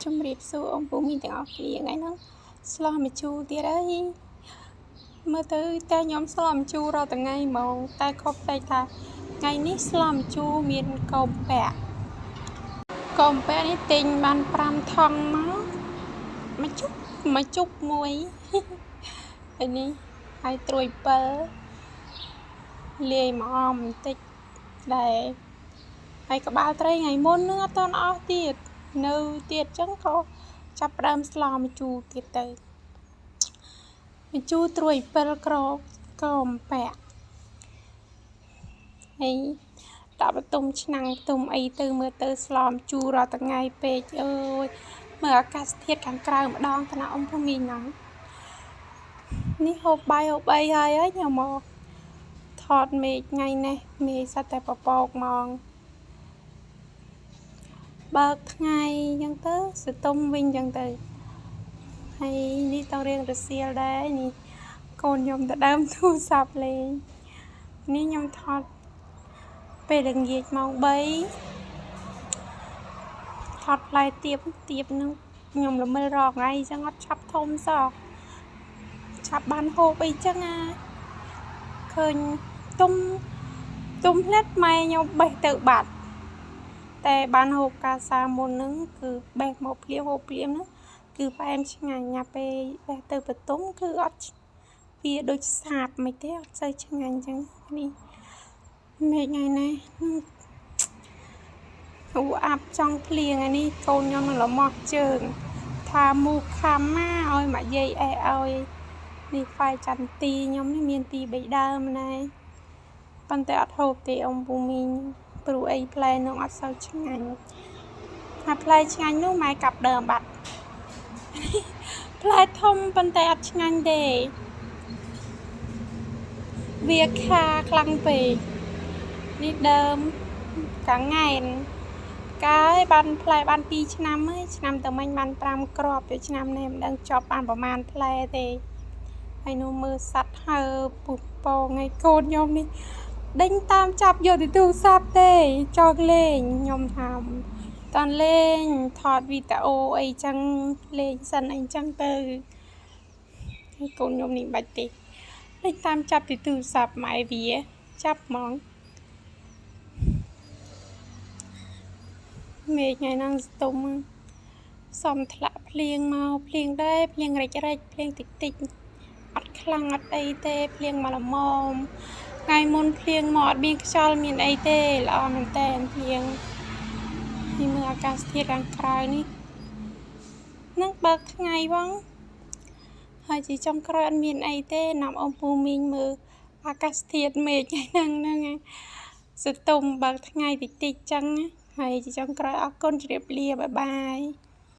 ជំរាបសួរôngពូមីងទាំងអស់គ្នាថ្ងៃហ្នឹងស្លោះម្ជូរទៀតហើយមើលទៅតែខ្ញុំស្លោះម្ជូររាល់ថ្ងៃហ្មងតែខុសតែថាថ្ងៃនេះស្លោះម្ជូរមានកោមពាក់នេះទិញបាន5ថង់មកមួយជប់មួយហើយនេះហើយត្រួយ7លាយមកអមបន្តិចដែរហើយក្បាលត្រីថ្ងៃមុននឹងអត់ទាន់អស់ទៀតនៅទៀតចឹងក៏ចាប់ផ្ដើមស្លោម្ជូរទៀតទៅម្ជូរត្រួយ7ក្រកោមពាក់ហើយដាក់បន្ទុំឆ្នាំងបន្ទុំអីទៅមើលទៅស្លោម្ជូររាល់ថ្ងៃពេកអើយមើលអាកាសធាតុខាងក្រៅម្ដងថ្នាក់អង្គមីងហ្នឹងនេះហូបបាយហូបអីហើយខ្ញុំមកថតមេឃថ្ងៃនេះមេឃសាច់តែពពកហ្មងបើកថ្ងៃអញ្ចឹងទៅសតុំវិញអញ្ចឹងទៅហើយនេះต้องរៀងរសៀលដែរនេះកូនខ្ញុំទៅដើមទូរស័ព្ទលេងនេះខ្ញុំថតពេលល្ងាចម៉ោង3ថតផ្លែទៀបនឹងខ្ញុំល្មិលរកថ្ងៃអញ្ចឹងអត់ឆាប់ធំសោះឆាប់បានហូបអីចឹងឃើញទុំផ្លែតម៉ែខ្ញុំបេះទៅបាត់តែបានហូបកាសាមុនហ្នឹងគឺបេះមកភ្លាមហូបភ្លាមហ្នឹងគឺផ្អែមឆ្ងាញ់ណាស់ពេលបេះទៅបន្ទុំគឺអត់វាដូចសាបមិនទេអត់សូវឆ្ងាញ់ចឹងនេះមេឃថ្ងៃនេះអាប់ចង់ភ្លៀងអានេះកូនខ្ញុំនឹងលមាស់ជើងថាមូខំមកឲ្យមកយាយអេឲ្យនេះផ្លែចន្ទទីខ្ញុំនេះមាន2 3ដើមណែប៉ុន្តែអត់ហូបទេអង្គពូមីងព្រោះអីផ្លែនោះអត់សូវឆ្ងាញ់ថាផ្លែឆ្ងាញ់នោះម៉ែកាប់ដើមបាត់ផ្លែធំប៉ុន្តែអត់ឆ្ងាញ់ទេវាខាខ្លាំងពេកនេះដើមកាង៉ែនកាយបានផ្លែបាន2ឆ្នាំហើយឆ្នាំទៅមិញបាន5គ្រាប់ទៅឆ្នាំនេះមិនដឹងចប់បានប្រហែលផ្លែទេហើយនោះមើលសัตว์ហើពុះពងឲ្យកូនខ្ញុំនេះដេញតាមចាប់យកទៅទូរស័ព្ទទេចោលលេងខ្ញុំថាតន់លេងថតវីដេអូអីចឹងលេងសិនអីចឹងទៅហើយកូនខ្ញុំនេះបាច់ទេដេញតាមចាប់ទៅទូរស័ព្ទម៉ែវាចាប់ហ្មងមេឃថ្ងៃហ្នឹងស្ទុំសំធ្លាក់ភ្លៀងមកភ្លៀងដែរភ្លៀងរិចភ្លៀងតិចអត់ខ្លាំងអត់អីទេភ្លៀងមកល្មមថ្ងៃមុនភ្លៀងមកអត់មានខ្យល់មានអីទេល្អមែនតើភ្លៀងនេះមើលអាកាសធាតុខាងក្រៅនេះនឹងបើកថ្ងៃផងហើយជាចុងក្រោយអត់មានអីទេនាំអង្គពូមីងមើលអាកាសធាតុមេឃហ្នឹងសតុំបើកថ្ងៃតិចចឹងហើយជាចុងក្រោយអរគុណជម្រាបលាបាយបាយ